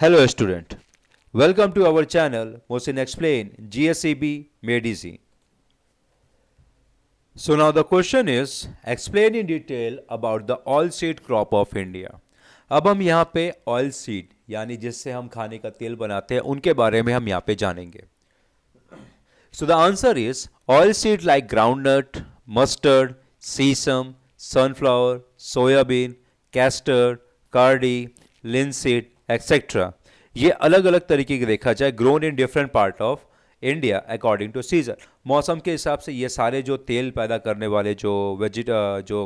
Hello student, welcome to our channel Mohsin Explain GSEB Made Easy. So now the question is explain in detail about the oilseed crop of India. अब हम यहाँ पे oil seed यानी जिससे हम खाने का तेल बनाते हैं उनके बारे में हम यहाँ पे जानेंगे. So the answer is oilseed like groundnut, mustard, sesame, sunflower, soybean, castor, cardi, linseed, etc. ये अलग अलग तरीके के देखा जाए grown in different part of India according to season. मौसम के हिसाब से ये सारे जो तेल पैदा करने वाले जो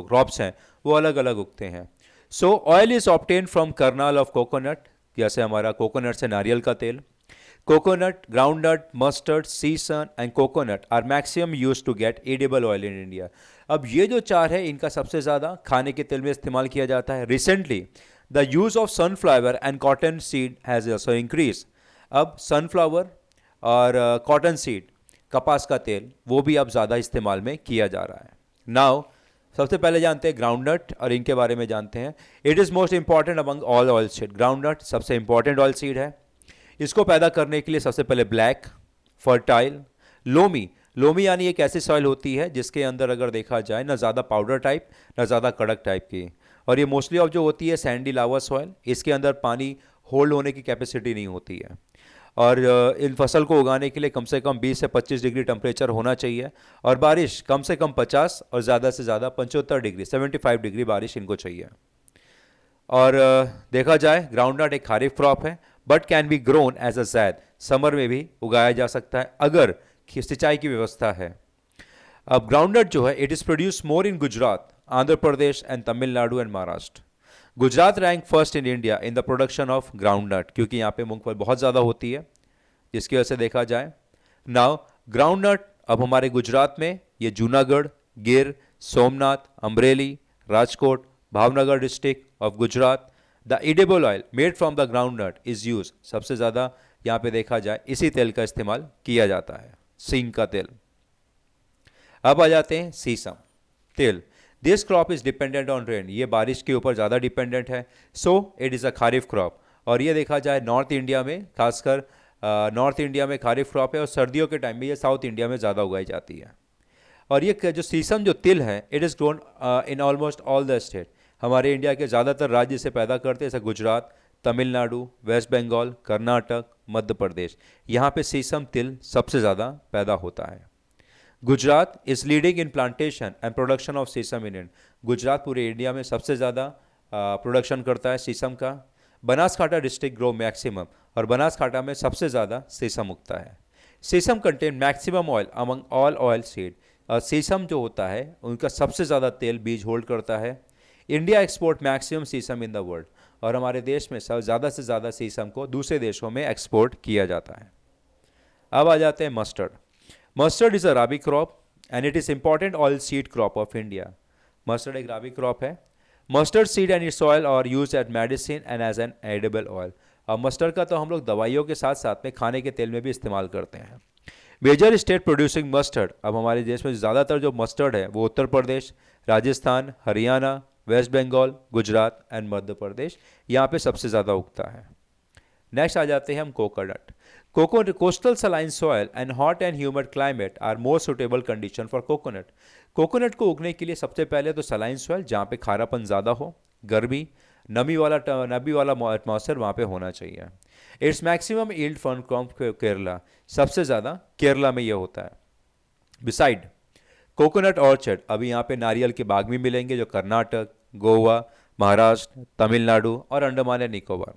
क्रॉप्स हैं वो अलग अलग उगते हैं. So oil is obtain from kernel of coconut, जैसे हमारा कोकोनट से नारियल का तेल. Coconut, groundnut, mustard, sesamum and coconut are maximum use to get edible oil in India. अब ये जो चार है इनका सबसे ज़्यादा खाने के तेल में इस्तेमाल किया जाता है. Recently the use of sunflower and cotton seed has also increase. अब सनफ्लावर और कॉटन सीड, कपास का तेल, वो भी अब ज़्यादा इस्तेमाल में किया जा रहा है. नाउ सबसे पहले जानते हैं ग्राउंडनट और इनके बारे में जानते हैं. It is most important among all oil seed. Groundnut सबसे इंपॉर्टेंट ऑयल सीड है. इसको पैदा करने के लिए सबसे पहले ब्लैक, फर्टाइल, लोमी. लोमी यानी एक ऐसी सॉइल होती है जिसके अंदर अगर देखा जाए ना ज़्यादा पाउडर टाइप ना ज़्यादा कड़क टाइप की, और ये मोस्टली ऑफ जो होती है सैंडी लावा सॉइल. इसके अंदर पानी होल्ड होने की कैपेसिटी नहीं होती है. और इन फसल को उगाने के लिए कम से कम 20 से 25 डिग्री टेम्परेचर होना चाहिए, और बारिश कम से कम 50 और ज़्यादा से ज़्यादा 75 डिग्री 75 डिग्री बारिश इनको चाहिए. और देखा जाए ग्राउंडनट एक खारिफ क्रॉप है but can be grown as a zaid. Summer में भी उगाया जा सकता है अगर सिंचाई की व्यवस्था है. अब ग्राउंडनट जो है it is produce more in Gujarat, Andhra Pradesh and Tamil Nadu and Maharashtra. Gujarat rank first in India in the production of groundnut, क्योंकि यहाँ पे मूंगफली बहुत ज़्यादा होती है जिसकी वजह से देखा जाए. नाउ ग्राउंडनट अब हमारे गुजरात में ये जूनागढ़, गिर, Somnath, Amreli, Rajkot, Bhavnagar district of Gujarat. The edible oil made from the groundnut is use. सबसे ज़्यादा यहाँ पे देखा जाए इसी तेल का इस्तेमाल किया जाता है, सींग का तेल. अब आ जाते हैं सीसम तेल. This crop is dependent on rain. ये बारिश के ऊपर ज़्यादा डिपेंडेंट है. So it is a kharif crop. और ये देखा जाए नॉर्थ इंडिया में, खासकर नॉर्थ इंडिया में खारिफ क्रॉप है, और सर्दियों के टाइम में ये साउथ इंडिया में ज़्यादा उगाई जाती है. और ये जो सीसम जो तिल है it is grown in almost all the state. हमारे इंडिया के ज़्यादातर राज्य से पैदा करते हैं, जैसे गुजरात, तमिलनाडु, वेस्ट बंगाल, कर्नाटक, मध्य प्रदेश. यहाँ पे सीसम तिल सबसे ज़्यादा पैदा होता है. Gujarat is leading in plantation and production of sesame in India. Gujarat पूरे इंडिया में सबसे ज़्यादा प्रोडक्शन करता है सीसम का. बनासकांठा डिस्ट्रिक्ट ग्रो मैक्सिमम, और बनासकांठा में सबसे ज़्यादा सीसम उगता है. Sesame contain maximum oil among all oil seed. Sesame जो होता है उनका सबसे ज़्यादा तेल बीज होल्ड करता है. India export maximum sesame in the world, और हमारे देश में सब ज़्यादा से ज़्यादा सीसम को दूसरे देशों में एक्सपोर्ट किया जाता है. अब आ जाते हैं mustard. Mustard is a rabi crop and it is important oil seed crop of India. Mustard एक राबी क्रॉप है. Mustard seed and its oil और use at medicine and as an edible oil. अब मस्टर्ड का तो हम लोग दवाइयों के साथ साथ में खाने के तेल में भी इस्तेमाल करते हैं. Major state producing mustard. अब हमारे देश में ज़्यादातर जो मस्टर्ड है वो उत्तर प्रदेश, राजस्थान, हरियाणा, वेस्ट बंगाल, गुजरात एंड मध्य प्रदेश, यहाँ पे सबसे ज़्यादा उगता है. नेक्स्ट आ जाते हैं हम coconut. Coastal saline soil and hot and humid climate are more suitable condition for coconut. Coconut को उगने के लिए सबसे पहले तो सलाइन सॉयल, जहाँ पे खारापन ज़्यादा हो, गर्मी, नमी वाला एटमॉस्फेयर वहाँ पे होना चाहिए. Its maximum yield from Kerala. सबसे ज़्यादा केरला में ये होता है. बिसाइड कोकोनट ऑर्चर्ड, अभी यहाँ पे नारियल के बाग भी मिलेंगे जो कर्नाटक, गोवा, महाराष्ट्र, तमिलनाडु और Andaman and Nicobar.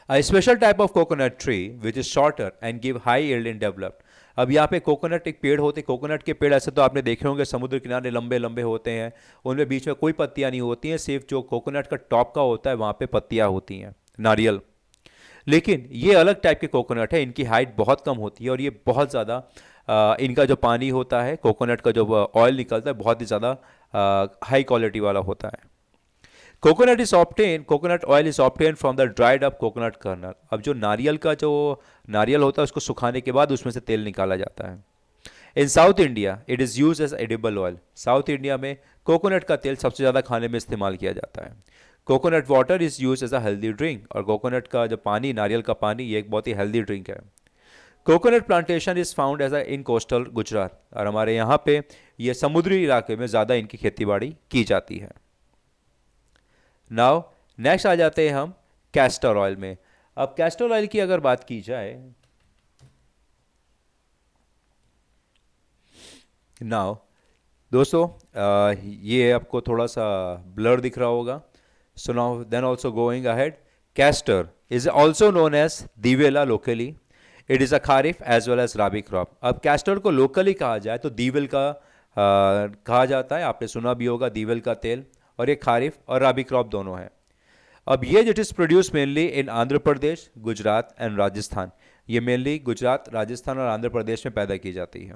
A special type of coconut tree which is shorter and give high yield in developed. अब यहाँ पे कोकोनट एक पेड़ होते. कोकोनट के पेड़ ऐसे तो आपने देखे होंगे समुद्र किनारे लंबे लंबे होते हैं, उनमें बीच में कोई पत्तियाँ नहीं होती हैं, सिर्फ जो कोकोनट का टॉप का होता है वहाँ पे पत्तियाँ होती हैं, नारियल. लेकिन ये अलग टाइप के कोकोनट है, इनकी हाइट बहुत कम होती है और ये बहुत ज़्यादा इनका जो पानी होता है, कोकोनट का जो ऑयल निकलता है बहुत ही ज़्यादा हाई क्वालिटी वाला होता है. Coconut oil is obtain from the dried up coconut kernel. अब जो नारियल होता है उसको सुखाने के बाद उसमें से तेल निकाला जाता है. In South India it is use as edible oil. South India में कोकोनट का तेल सबसे ज़्यादा खाने में इस्तेमाल किया जाता है. Coconut water is use as a healthy drink, और कोकोनट का जो पानी, नारियल का पानी, ये एक बहुत ही हेल्दी ड्रिंक है। Coconut plantation is found as a in coastal Gujarat, और हमारे यहाँ पे ये समुद्री इलाके में ज़्यादा इनकी खेती बाड़ी की जाती है। नाउ नेक्स्ट आ जाते हैं हम कैस्टर ऑयल में। अब कैस्टर ऑयल की अगर बात की जाए, नाउ दोस्तों ये आपको थोड़ा सा ब्लर दिख रहा होगा। So now then also going ahead, castor is also known as divela locally, it is a kharif as well as rabi crop. अब कैस्टर को लोकली कहा जाए तो दीवेल का कहा जाता है, आपने सुना भी होगा दीवेल का तेल, और ये खारिफ और राबी क्रॉप दोनों है। अब ये it is produce mainly in Andhra Pradesh, Gujarat and Rajasthan. ये मेनली गुजरात, राजस्थान और आंध्र प्रदेश में पैदा की जाती है।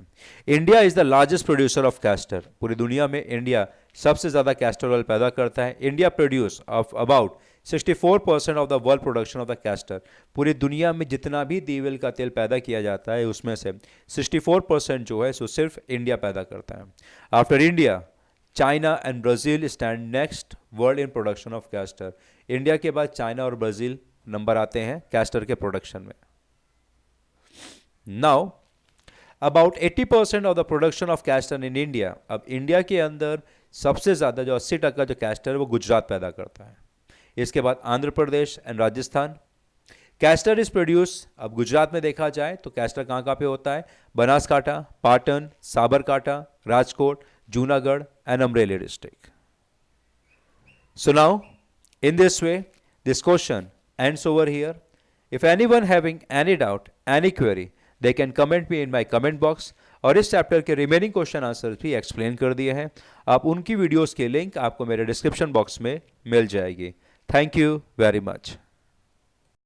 India is the largest producer of castor, पूरी दुनिया में इंडिया सबसे ज़्यादा कैस्टर ऑयल पैदा करता है। India produce of about 64% of the world production of the castor. पूरी दुनिया में जितना भी दीवेल का तेल पैदा किया जाता है उसमें से 64% जो है सो सिर्फ इंडिया पैदा करता है। After India, China and Brazil stand next world in production of castor. India के बाद चाइना और ब्राज़ील नंबर आते हैं कैस्टर के प्रोडक्शन में। Now about 80% of the production of castor in India. अब इंडिया के अंदर सबसे ज़्यादा जो 80% जो कैस्टर है वो गुजरात पैदा करता है, इसके बाद Andhra Pradesh and Rajasthan. Castor is produce, अब गुजरात में देखा जाए तो कैस्टर कहाँ कहाँ पे होता है, Banaskantha, Patan, Sabarkantha, Rajkot, Junagadh and Amreli district. So now, in this way, this question ends over here. If anyone having any doubt, any query, they can comment me in my comment box. और इस चैप्टर के रिमेनिंग क्वेश्चन आंसर भी explain कर दिए हैं। आप उनकी videos के लिंक आपको मेरे डिस्क्रिप्शन बॉक्स में मिल जाएगी। Thank you very much.